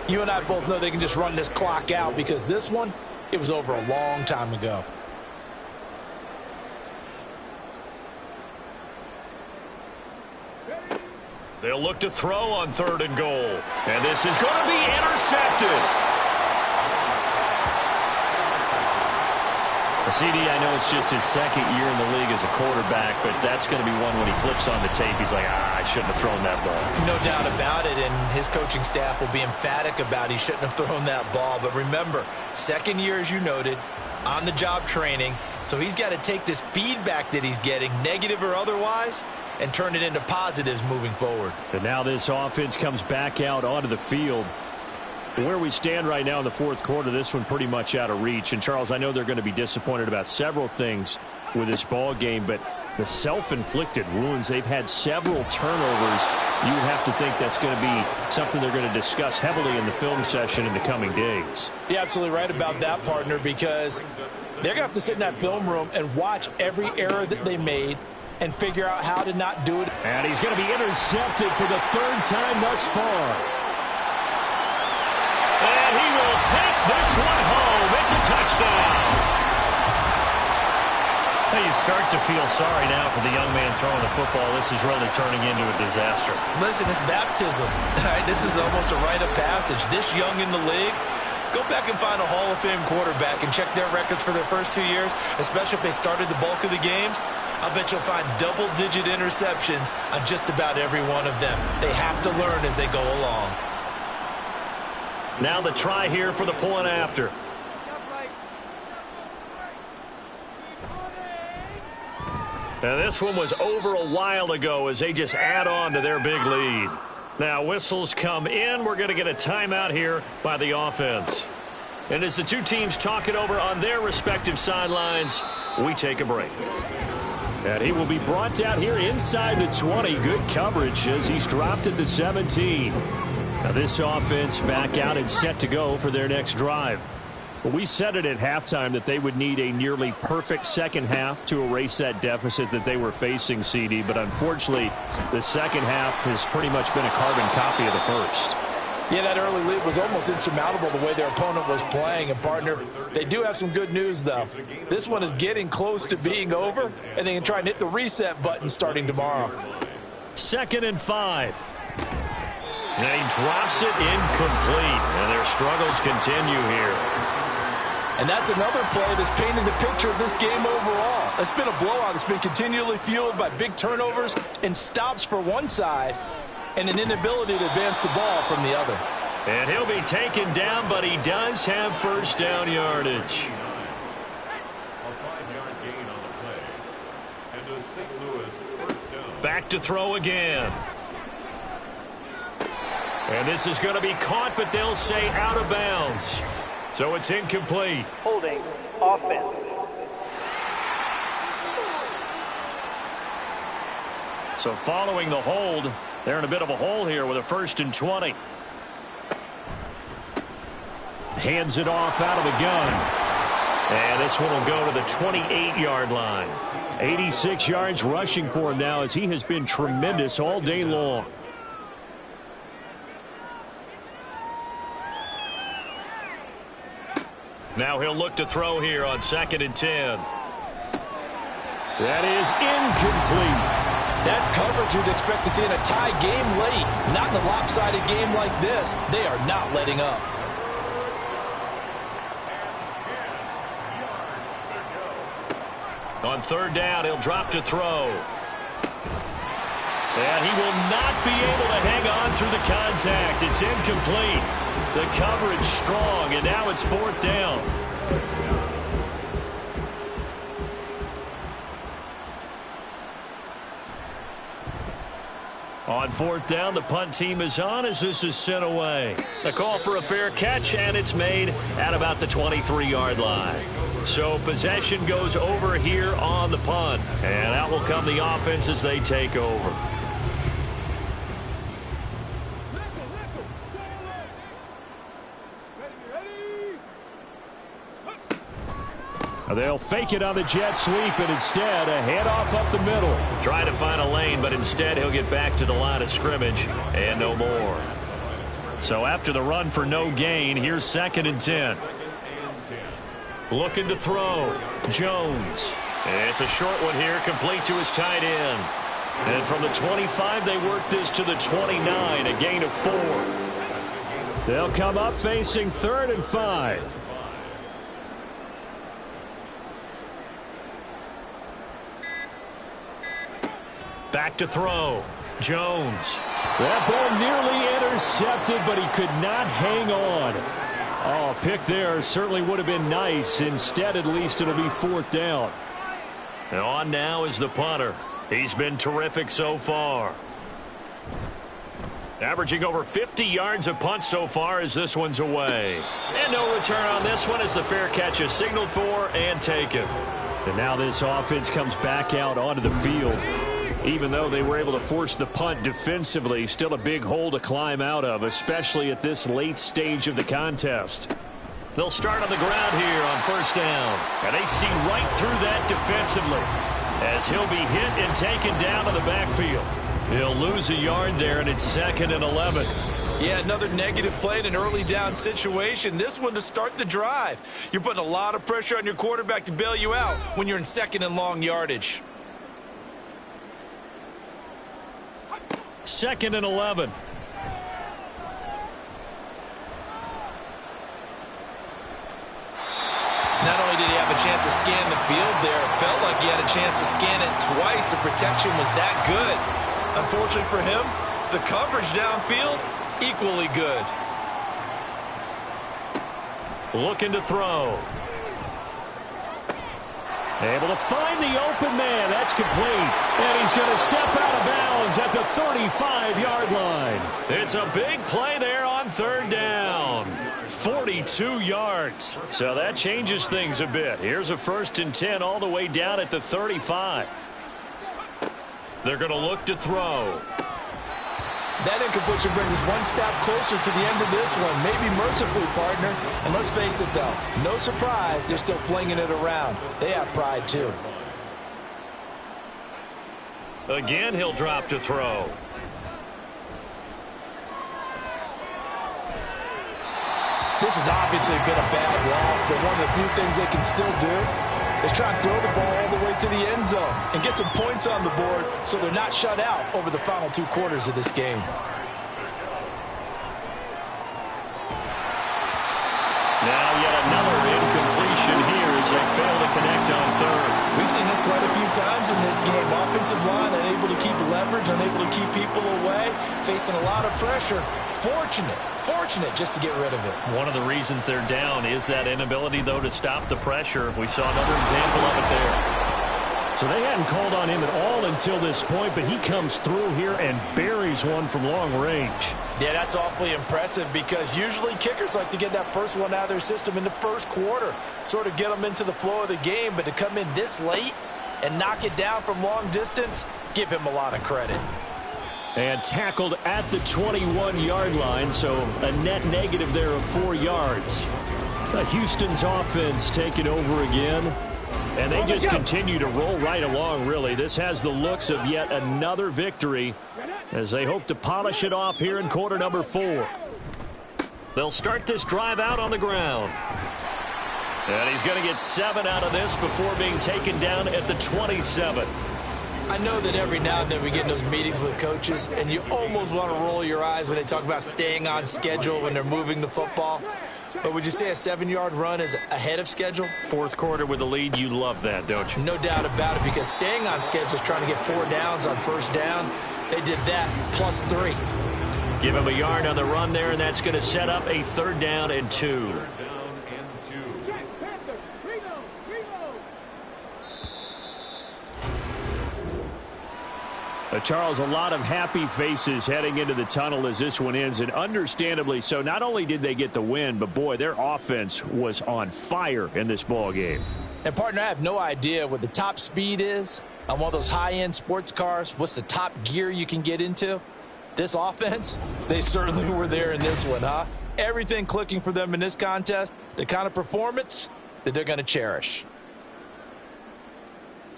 you and I both know they can just run this clock out because this one, it was over a long time ago. They'll look to throw on 3rd and goal. And this is going to be intercepted. CD, I know it's just his second year in the league as a quarterback, but that's going to be one when he flips on the tape. He's like, I shouldn't have thrown that ball. No doubt about it, and his coaching staff will be emphatic about he shouldn't have thrown that ball. But remember, second year, as you noted, on-the-job training, so he's got to take this feedback that he's getting, negative or otherwise, and turn it into positives moving forward. And now this offense comes back out onto the field. Where we stand right now in the fourth quarter, this one pretty much out of reach. And, Charles, I know they're going to be disappointed about several things with this ball game, but the self-inflicted wounds, they've had several turnovers. You would have to think that's going to be something they're going to discuss heavily in the film session in the coming days. You're absolutely right about that, partner, because they're going to have to sit in that film room and watch every error that they made and figure out how to not do it. And he's going to be intercepted for the 3rd time thus far. And he will take this one home. It's a touchdown. Hey, you start to feel sorry now for the young man throwing the football. This is really turning into a disaster. Listen, it's baptism. Right? This is almost a rite of passage. This young in the league, go back and find a Hall of Fame quarterback and check their records for their first 2 years, especially if they started the bulk of the games. I bet you'll find double-digit interceptions on just about every one of them. They have to learn as they go along. Now the try here for the point after. Now this one was over a while ago as they just add on to their big lead. Now whistles come in. We're going to get a timeout here by the offense. And as the two teams talk it over on their respective sidelines, we take a break. And he will be brought down here inside the 20. Good coverage as he's dropped at the 17. Now this offense back out and set to go for their next drive. Well, we said it at halftime that they would need a nearly perfect second half to erase that deficit that they were facing, CD. But unfortunately, the second half has pretty much been a carbon copy of the first. Yeah, that early lead was almost insurmountable the way their opponent was playing. And, partner, they do have some good news, though. This one is getting close to being over, and they can try and hit the reset button starting tomorrow. 2nd and 5. And he drops it incomplete, and their struggles continue here. And that's another play that's painted the picture of this game overall. It's been a blowout. It's been continually fueled by big turnovers and stops for one side and an inability to advance the ball from the other. And he'll be taken down, but he does have first down yardage. A 5-yard gain on the play. And a St. Louis first down. Back to throw again. And this is going to be caught, but they'll say out of bounds. So it's incomplete. Holding offense. So following the hold, they're in a bit of a hole here with a 1st and 20. Hands it off out of the gun. And this one will go to the 28-yard line. 86 yards rushing for him now as he has been tremendous all day long. Now he'll look to throw here on 2nd and 10. That is incomplete. That's coverage you'd expect to see in a tie game late. Not in a lopsided game like this. They are not letting up. On 3rd down, he'll drop to throw. And he will not be able to hang on through the contact. It's incomplete. The coverage strong, and now it's 4th down. On 4th down, the punt team is on as this is sent away. A call for a fair catch, and it's made at about the 23-yard line. So possession goes over here on the punt, and out will come the offense as they take over. They'll fake it on the jet sweep, and instead a handoff up the middle. Trying to find a lane, but instead he'll get back to the line of scrimmage and no more. So after the run for no gain, here's 2nd and 10. Looking to throw. Jones. It's a short one here, complete to his tight end. And from the 25, they work this to the 29, a gain of 4. They'll come up facing 3rd and 5. Back to throw. Jones. That ball nearly intercepted, but he could not hang on. Oh, pick there certainly would have been nice. Instead, at least it'll be 4th down. And on now is the punter. He's been terrific so far. Averaging over 50 yards a punt so far as this one's away. And no return on this one as the fair catch is signaled for and taken. And now this offense comes back out onto the field. Even though they were able to force the punt defensively, still a big hole to climb out of, especially at this late stage of the contest. They'll start on the ground here on 1st down. And they see right through that defensively as he'll be hit and taken down to the backfield. He'll lose a yard there, and it's 2nd and 11. Yeah, another negative play in an early down situation. This one to start the drive. You're putting a lot of pressure on your quarterback to bail you out when you're in 2nd and long yardage. 2nd and 11. Not only did he have a chance to scan the field there, it felt like he had a chance to scan it twice. The protection was that good. Unfortunately for him, the coverage downfield, equally good. Looking to throw. Able to find the open man. That's complete. And he's going to step out of bounds at the 35-yard line. It's a big play there on 3rd down. 42 yards. So that changes things a bit. Here's a 1st and 10 all the way down at the 35. They're going to look to throw. That incompletion brings us one step closer to the end of this one. Maybe mercifully, partner. And let's face it, though, no surprise, they're still flinging it around. They have pride, too. Again, he'll drop to throw. This has obviously been a bad loss, but one of the few things they can still do is try and throw the ball all the way to the end zone and get some points on the board so they're not shut out over the final 2 quarters of this game. Now yet another incompletion here as they fail to connect on third. We've seen this quite a few times in this game. Offensive line unable to keep leverage, unable to keep people away, facing a lot of pressure. Fortunate just to get rid of it. One of the reasons they're down is that inability, though, to stop the pressure. We saw another example of it there. So they hadn't called on him at all until this point, but he comes through here and buries one from long range. Yeah, that's awfully impressive because usually kickers like to get that first one out of their system in the first quarter, sort of get them into the flow of the game, but to come in this late and knock it down from long distance, give him a lot of credit. And tackled at the 21-yard line, so a net negative there of 4 yards. Houston's offense taking over again. And they just continue to roll right along, really. This has the looks of yet another victory as they hope to polish it off here in quarter number 4. They'll start this drive out on the ground. And he's going to get 7 out of this before being taken down at the 27. I know that every now and then we get in those meetings with coaches, and you almost want to roll your eyes when they talk about staying on schedule when they're moving the football. But would you say a 7-yard run is ahead of schedule? Fourth quarter with the lead, you love that, don't you? No doubt about it, because staying on schedule is trying to get 4 downs on first down. They did that plus 3. Give him a yard on the run there, and that's going to set up a 3rd down and 2. Charles, a lot of happy faces heading into the tunnel as this one ends, and understandably so. Not only did they get the win, but boy, their offense was on fire in this ball game. And partner, I have no idea what the top speed is on one of those high-end sports cars. What's the top gear you can get into? This offense, they certainly were there in this one, huh? Everything clicking for them in this contest, the kind of performance that they're going to cherish.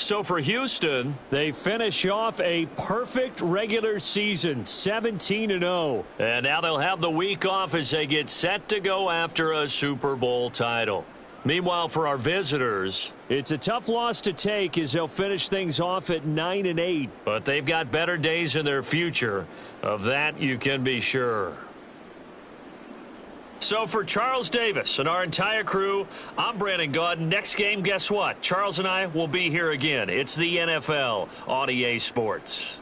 So for Houston, they finish off a perfect regular season, 17-0. And now they'll have the week off as they get set to go after a Super Bowl title. Meanwhile, for our visitors, it's a tough loss to take as they'll finish things off at 9-8. But they've got better days in their future. Of that, you can be sure. So for Charles Davis and our entire crew, I'm Brandon Gaudin. Next game, guess what? Charles and I will be here again. It's the NFL on EA Sports.